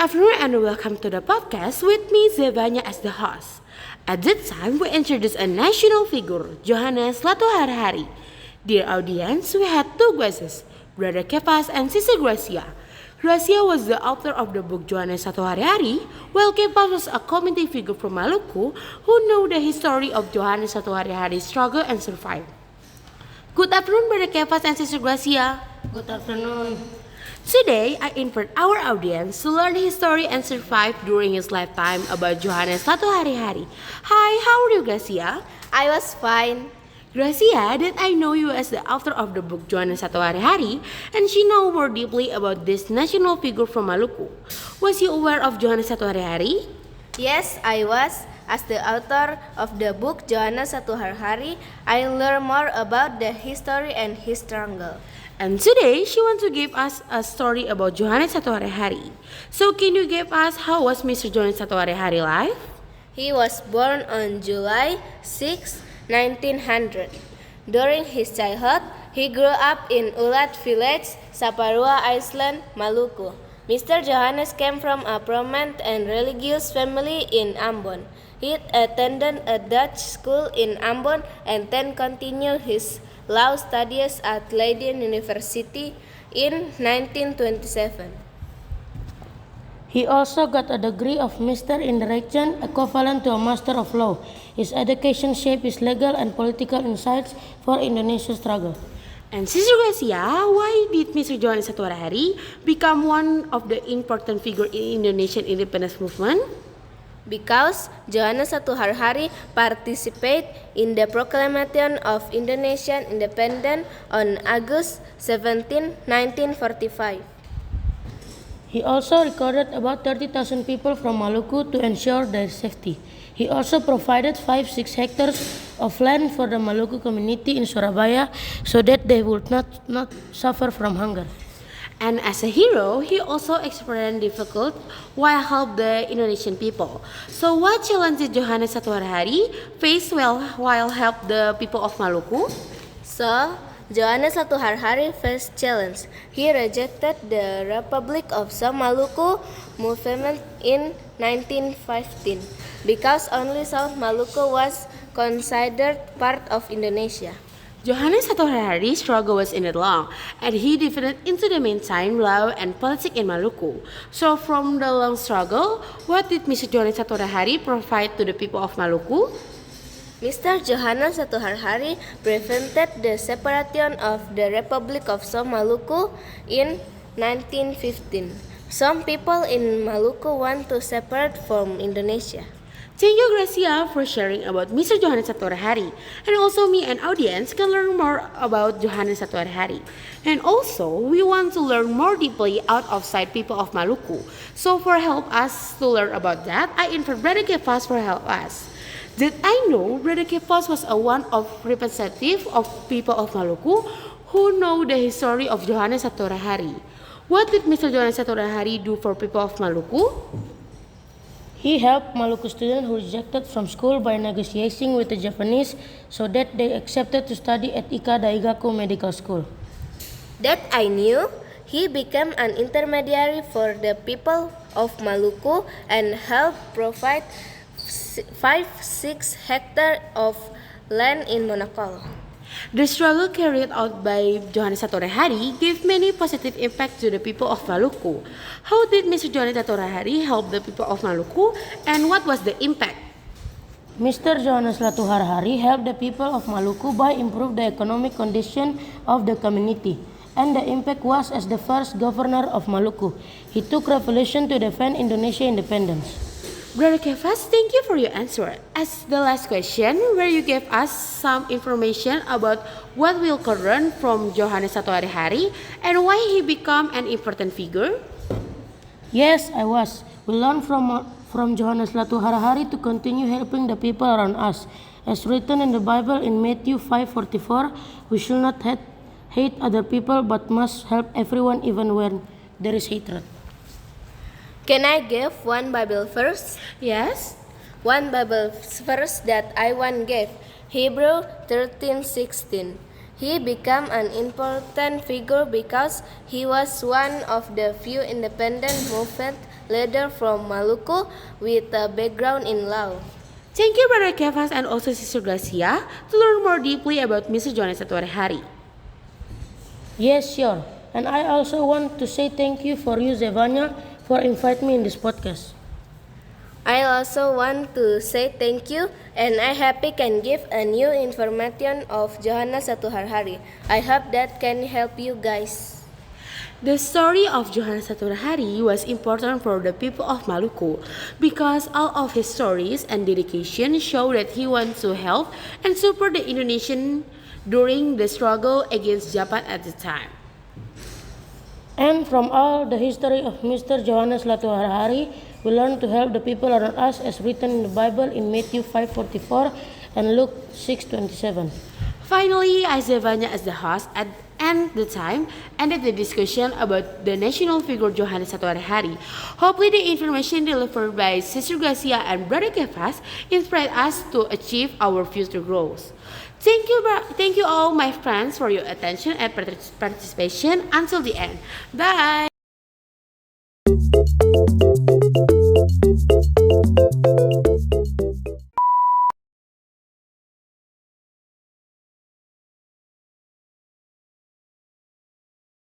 afternoon and welcome to the podcast with me Zevanya as the host. At this time, we introduce a national figure, Johannes Latu Harahari. Dear audience, we had two guests, Brother Kefas and Sister Gracia. Gracia was the author of the book Johannes Latu Harahari, while Kefas was a community figure from Maluku who knew the history of Johannes Latu Harahari's struggle and survive. Good afternoon, Brother Kefas and Sister Gracia. Good afternoon. Today, I invite our audience to learn his story and survive during his lifetime about Johannes Latu Harahari. Hi, how are you, Gracia? I was fine. Gracia, that I know you as the author of the book Johannes Latu Harahari, and she know more deeply about this national figure from Maluku. Was you aware of Johannes Latu Harahari? Yes, I was. As the author of the book Johannes Latu Harahari, I learned more about the history and his struggle. And today, she wants to give us a story about Johannes Latu Harahari. So can you give us how was Mr. Johannes Latu Harahari life? He was born on July 6, 1900. During his childhood, he grew up in Ulat village, Saparua Island, Maluku. Mr. Johannes came from a prominent and religious family in Ambon. He attended a Dutch school in Ambon and then continued his law studies at Leiden University in 1927. He also got a degree of Master in Direction, equivalent to a Master of Law. His education shaped his legal and political insights for Indonesia's struggle. And Sister Gracia, why did Mr. Johannes Latu Harahari become one of the important figure in Indonesian independence movement? Because Johannes Latu Harahari participated in the proclamation of Indonesian independence on August 17, 1945. He also recruited about 30,000 people from Maluku to ensure their safety. He also provided 5-6 hectares of land for the Maluku community in Surabaya so that they would not suffer from hunger. And as a hero, he also experienced difficult while helped the Indonesian people. So what challenges Johannes Latu Harahari faced while helped the people of Maluku? So, Johannes Latu Harahari faced challenge. He rejected the Republic of South Maluku movement in 1915 because only South Maluku was considered part of Indonesia. Johannes Latu Harahari's struggle was ended long, and he divided into the meantime law and politics in Maluku. So from the long struggle, what did Mr. Johannes Latu Harahari provide to the people of Maluku? Mr. Johannes Latu Harahari prevented the separation of the Republic of South Maluku in 1915. Some people in Maluku want to separate from Indonesia. Thank you, Gracia, for sharing about Mr. Johannes Latu Harahari. And also me and audience can learn more about Johannes Latu Harahari. And also, we want to learn more deeply out of sight people of Maluku. So for help us to learn about that, I invite Brother Kefas for help us. Did I know Brother Kefas was one of representative of people of Maluku who know the history of Johannes Latu Harahari. What did Mr. Johannes Latu Harahari do for people of Maluku? He helped Maluku students who rejected from school by negotiating with the Japanese so that they accepted to study at Ika Daigaku Medical School. That I knew, he became an intermediary for the people of Maluku and helped provide 5-6 hectares of land in Monokolo. The struggle carried out by Johannes Latu Harahari gave many positive impact to the people of Maluku. How did Mr. Johannes Latu Harahari help the people of Maluku, and what was the impact? Mr. Johannes Latu Harahari helped the people of Maluku by improving the economic condition of the community, and the impact was as the first governor of Maluku. He took revolution to defend Indonesia independence. Brother Kefas, thank you for your answer. As the last question, where you gave us some information about what we could learn from Johannes Latu Harahari and why he became an important figure. Yes, I was. We learned from Johannes Latu Harahari to continue helping the people around us. As written in the Bible in Matthew 5:44, we should not hate other people but must help everyone even when there is hatred. Can I give one Bible verse? Yes? One Bible verse that I want give. Hebrew 13:16. He became an important figure because he was one of the few independent movement leader from Maluku with a background in law. Thank you, Brother Kefas and also Sister Gracia, to learn more deeply about Mr. Johannes Satuari Hari. Yes, sure. And I also want to say thank you for you, Zevanya, for inviting me in this podcast. I also want to say thank you, and I happy can give a new information of Johannes Satuari Hari. I hope that can help you guys. The story of Johannes Satuari Hari was important for the people of Maluku because all of his stories and dedication show that he wants to help and support the Indonesian during the struggle against Japan at the time. And from all the history of Mr. Johannes Latuhara Hari, we learn to help the people around us as written in the Bible in Matthew 5:44 and Luke 6:27. Finally, Zevanya as the host at and the time ended the discussion about the national figure Johannes Satuari Hari. Hopefully the information delivered by Sister Gracia and Brother Kefas inspired us to achieve our future goals. Thank you all my friends for your attention and participation until the end. Bye!